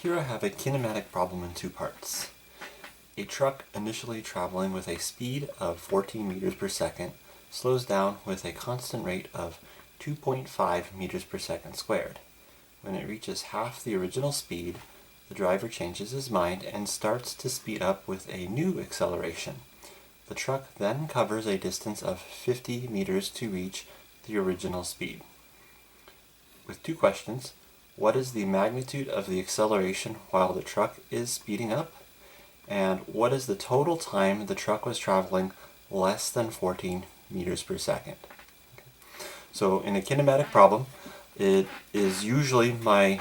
Here I have a kinematic problem in two parts. A truck initially traveling with a speed of 14 meters per second slows down with a constant rate of 2.5 meters per second squared. When it reaches half the original speed, the driver changes his mind and starts to speed up with a new acceleration. The truck then covers a distance of 50 meters to reach the original speed. With two questions: what is the magnitude of the acceleration while the truck is speeding up? And what is the total time the truck was traveling less than 14 meters per second? Okay. So in a kinematic problem, it is usually my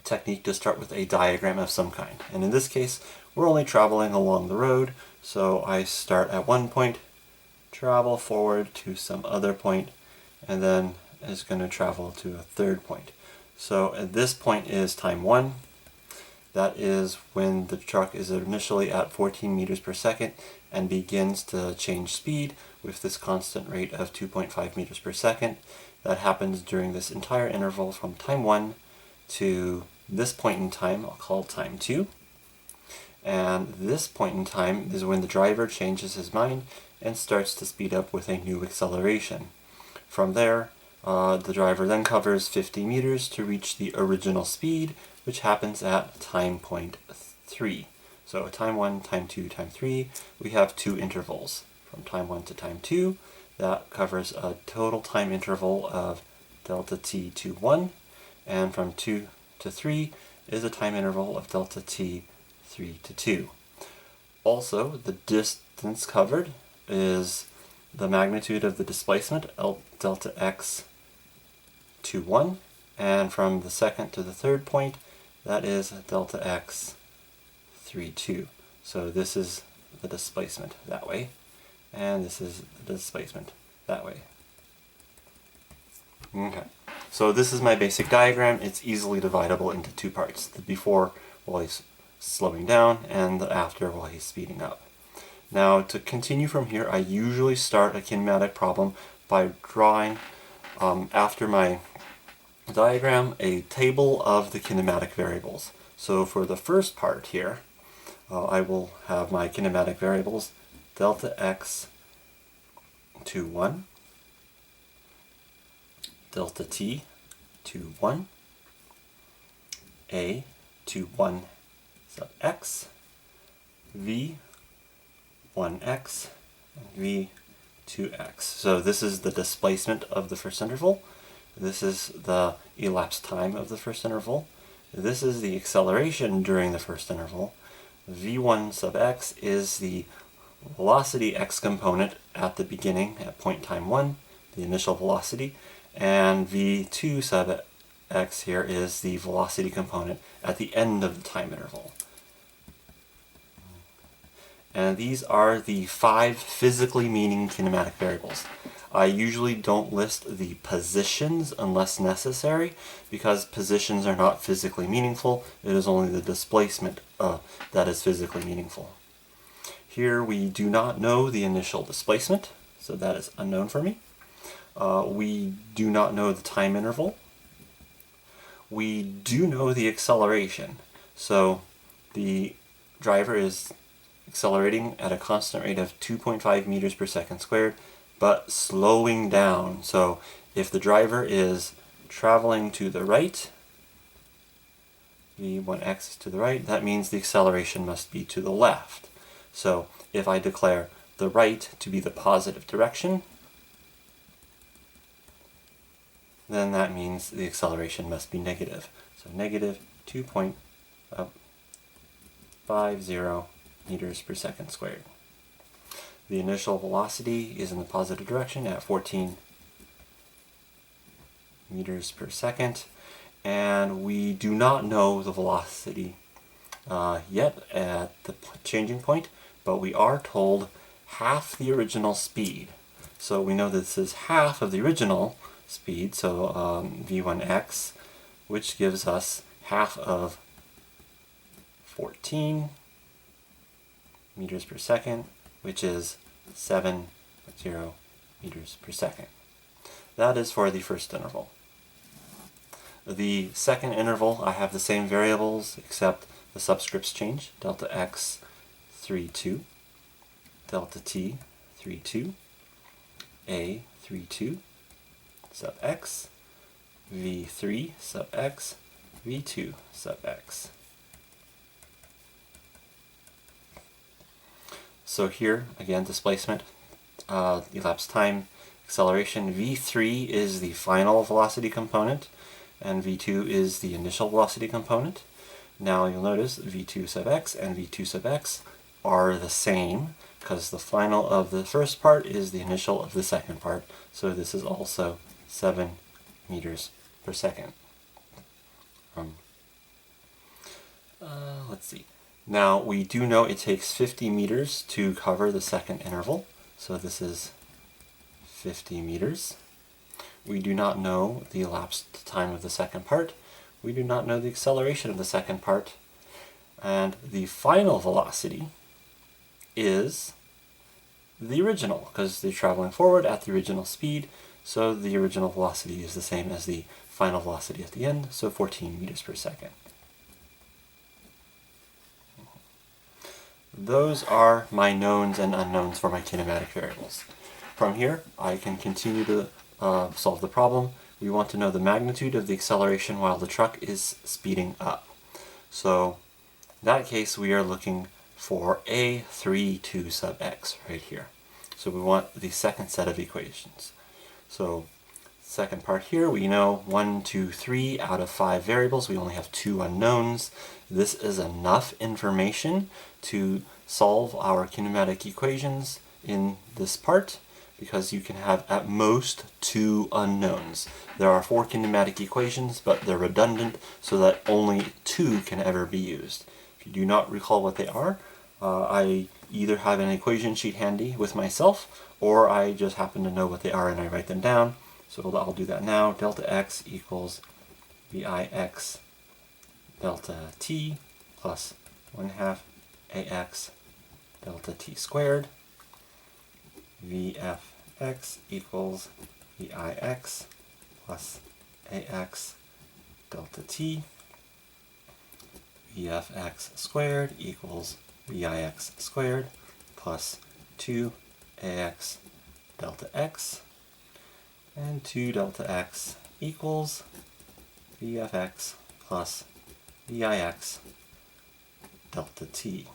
technique to start with a diagram of some kind. And in this case, we're only traveling along the road, so I start at one point, travel forward to some other point, and then is going to travel to a third point. So at this point is time 1. That is when the truck is initially at 14 meters per second and begins to change speed with this constant rate of 2.5 meters per second. That happens during this entire interval from time 1 to this point in time. I'll call time 2. And this point in time is when the driver changes his mind and starts to speed up with a new acceleration. From there, the driver then covers 50 meters to reach the original speed, which happens at time point 3. So time 1, time 2, time 3, we have two intervals. From time 1 to time 2, that covers a total time interval of delta t to 1, and from 2 to 3 is a time interval of delta t 3 to 2. Also, the distance covered is the magnitude of the displacement, delta x to 1, and from the second to the third point, that is delta x 3, 2. So this is the displacement that way, and this is the displacement that way. Okay, so this is my basic diagram. It's easily dividable into two parts: the before while he's slowing down and the after while he's speeding up. Now, to continue from here, I usually start a kinematic problem by drawing, after my diagram, a table of the kinematic variables. So for the first part here, I will have my kinematic variables delta x to 1, delta t to 1, a to 1 sub x, v 1x, and v 2x. So this is the displacement of the first interval. This is the elapsed time of the first interval. This is the acceleration during the first interval. v1 sub x is the velocity x component at the beginning, at point time 1, the initial velocity, and v2 sub x here is the velocity component at the end of the time interval. And these are the 5 physically meaning kinematic variables. I usually don't list the positions unless necessary, because positions are not physically meaningful. It is only the displacement that is physically meaningful. Here we do not know the initial displacement, so that is unknown for me. We do not know the time interval. We do know the acceleration. So the driver is accelerating at a constant rate of 2.5 meters per second squared, but slowing down. So if the driver is traveling to the right, v1x is to the right, that means the acceleration must be to the left. So if I declare the right to be the positive direction, then that means the acceleration must be negative. So negative 2.50 meters per second squared. The initial velocity is in the positive direction at 14 meters per second, and we do not know the velocity yet at the changing point, but we are told half the original speed. So we know this is half of the original speed, so v1x, which gives us half of 14 meters per second, which is 7.0 meters per second. That is for the first interval. The second interval, I have the same variables except the subscripts change. Delta x 3, 2, delta t 3, 2, a 3, 2, sub x, v3 sub x, v2 sub x. So here, again, displacement, elapsed time, acceleration. v3 is the final velocity component, and v2 is the initial velocity component. Now you'll notice v2 sub x and v2 sub x are the same, because the final of the first part is the initial of the second part. So this is also 7 meters per second. Let's see. Now we do know it takes 50 meters to cover the second interval. So this is 50 meters. We do not know the elapsed time of the second part. We do not know the acceleration of the second part. And the final velocity is the original, because they're traveling forward at the original speed, so the original velocity is the same as the final velocity at the end, so 14 meters per second. Those are my knowns and unknowns for my kinematic variables. From here, I can continue to solve the problem. We want to know the magnitude of the acceleration while the truck is speeding up. So in that case, we are looking for a32 sub x right here. So we want the second set of equations. So second part here, we know 1, 2, 3 out of 5 variables. We only have 2 unknowns. This is enough information to solve our kinematic equations in this part, because you can have at most 2 unknowns. There are 4 kinematic equations, but they're redundant so that only 2 can ever be used. If you do not recall what they are, I either have an equation sheet handy with myself, or I just happen to know what they are and I write them down. So I'll do that now. Delta x equals vix delta t plus 1/2 ax delta t squared. Vfx equals vix plus ax delta t. Vfx squared equals vix squared plus 2ax delta x, and 2 delta x equals vfx plus vix delta t.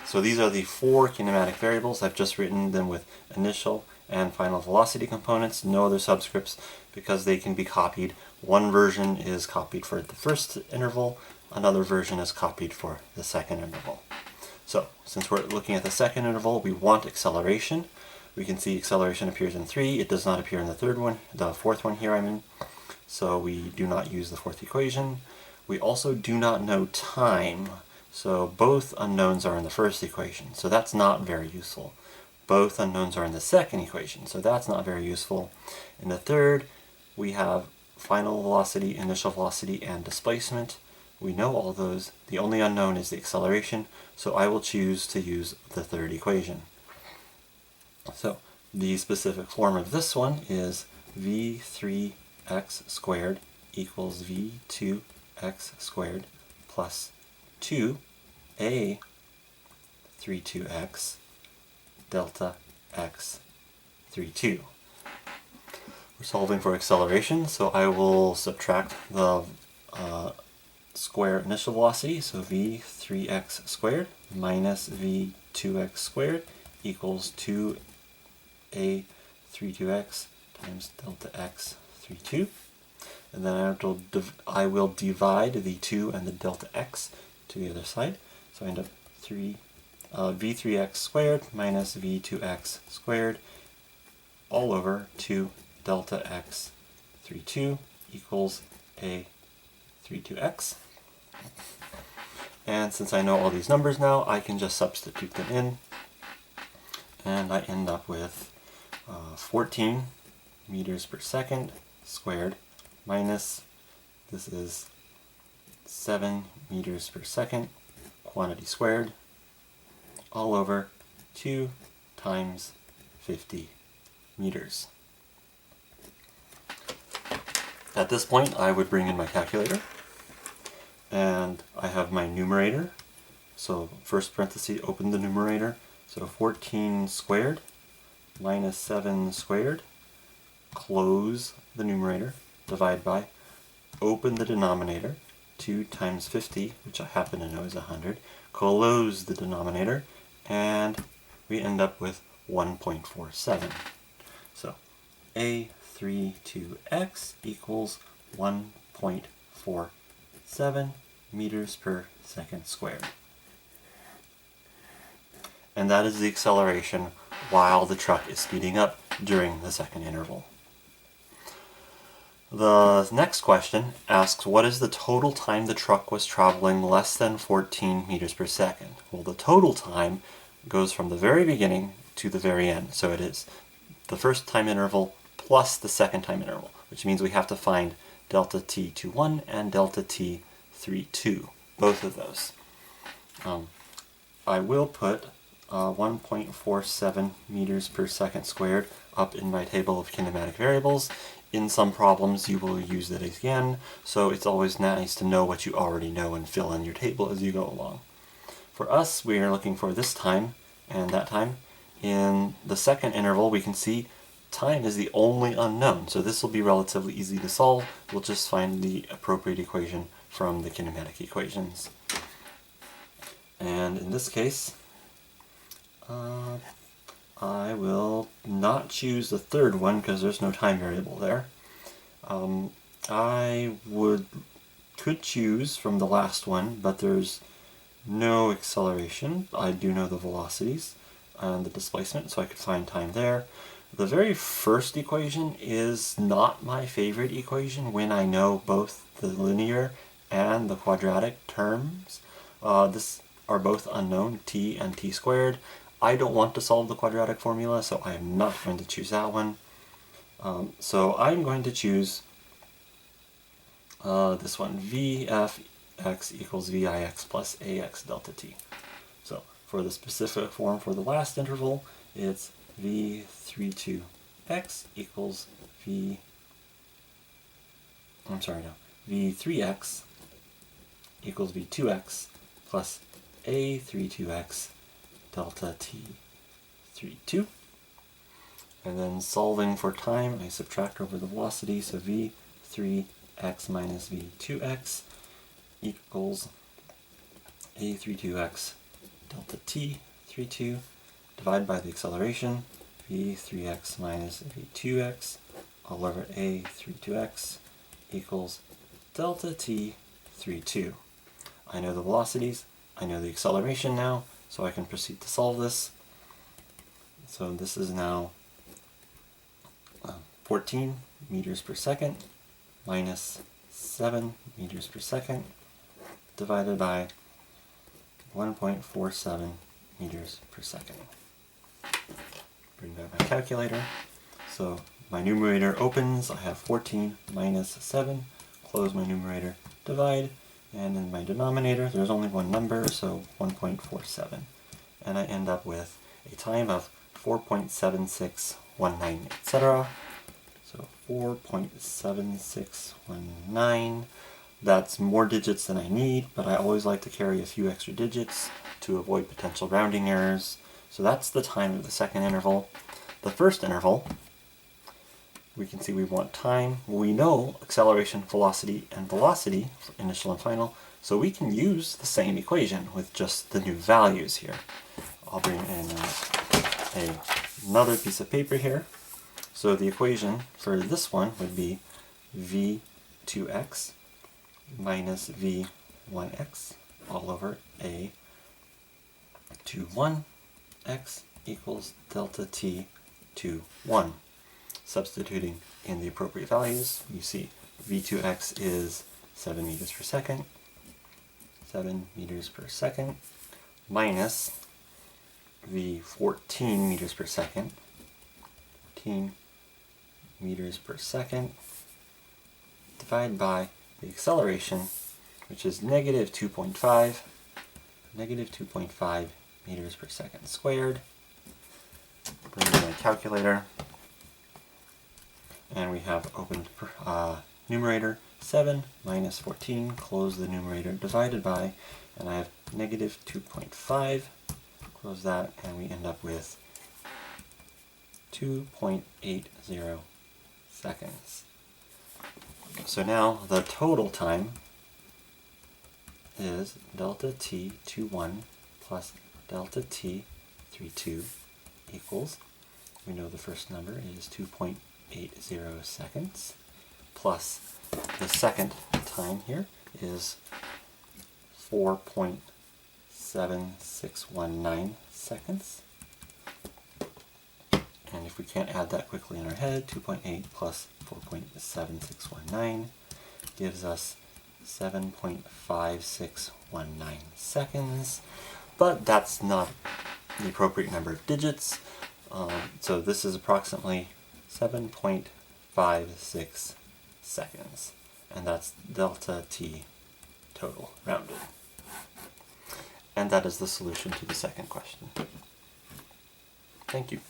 So these are the 4 kinematic variables. I've just written them with initial and final velocity components, no other subscripts, because they can be copied. One version is copied for the first interval, another version is copied for the second interval. So since we're looking at the second interval, we want acceleration. We can see acceleration appears in 3. It does not appear in the fourth one here, so we do not use the fourth equation. We also do not know time, so both unknowns are in the first equation, so that's not very useful. Both unknowns are in the second equation, so that's not very useful. In the third, we have final velocity, initial velocity, and displacement. We know all those. The only unknown is the acceleration, so I will choose to use the third equation. So the specific form of this one is v3x squared equals v2x squared plus 2a32x delta x 32. We're solving for acceleration, so I will subtract the square initial velocity, so v3x squared minus v2x squared equals 2a32x times delta x 32. And then I will divide the 2 and the delta x to the other side. So I end up v3x squared minus v2x squared all over 2 delta x 32 equals a 32x. And since I know all these numbers now, I can just substitute them in, and I end up with 14 meters per second squared minus, this is 7 meters per second quantity squared all over 2 times 50 meters. At this point, I would bring in my calculator, and I have my numerator. So first parenthesis, open the numerator. So 14 squared minus 7 squared, close the numerator, divide by, open the denominator, 2 times 50, which I happen to know is 100, close the denominator, and we end up with 1.47. So A32x equals 1.47 meters per second squared. And that is the acceleration while the truck is speeding up during the second interval. The next question asks, what is the total time the truck was traveling less than 14 meters per second? Well, the total time goes from the very beginning to the very end. So it is the first time interval plus the second time interval, which means we have to find delta t21 and delta t32, both of those. I will put 1.47 meters per second squared up in my table of kinematic variables. In some problems you will use that again, so it's always nice to know what you already know and fill in your table as you go along. For us, we are looking for this time and that time. In the second interval, we can see time is the only unknown, so this will be relatively easy to solve. We'll just find the appropriate equation from the kinematic equations. And in this case, I will not choose the third one because there's no time variable there. I could choose from the last one, but there's no acceleration. I do know the velocities and the displacement, so I could find time there. The very first equation is not my favorite equation when I know both the linear and the quadratic terms. This are both unknown, t and t squared. I don't want to solve the quadratic formula, so I am not going to choose that one. So I'm going to choose this one, Vfx equals Vix plus Ax delta t. So for the specific form for the last interval, it's V32x equals V3x equals V2x plus A32x delta t32. And then solving for time, I subtract over the velocity, so v3x minus v2x equals a32x delta t32, divide by the acceleration, v3x minus v2x all over a32x equals delta t32. I know the velocities, I know the acceleration now, so I can proceed to solve this. So this is now 14 meters per second minus 7 meters per second divided by 1.47 meters per second. Bring back my calculator. So my numerator opens, I have 14 minus 7, close my numerator, divide, and in my denominator there's only one number, so 1.47. And I end up with a time of 4.7619, etc. So 4.7619. That's more digits than I need, but I always like to carry a few extra digits to avoid potential rounding errors. So that's the time of the second interval. The first interval, we can see we want time. We know acceleration, velocity, and velocity for initial and final, so we can use the same equation with just the new values here. I'll bring in another piece of paper here. So the equation for this one would be v2x minus v1x all over a21x equals delta t21. Substituting in the appropriate values, you see v2x is 7 meters per second, 7 meters per second, minus v14 meters per second, 14 meters per second, divided by the acceleration, which is negative 2.5 meters per second squared. Bring in my calculator, and we have opened numerator, 7 minus 14, close the numerator, divided by, and I have negative 2.5, close that, and we end up with 2.80 seconds. So now the total time is delta t 21 plus delta t 32 equals, we know the first number is 2.80 seconds, plus the second time here is 4.7619 seconds. And if we can't add that quickly in our head, 2.8 plus 4.7619 gives us 7.5619 seconds, but that's not the appropriate number of digits, so this is approximately 7.56 seconds, and that's delta t total, rounded. And that is the solution to the second question. Thank you.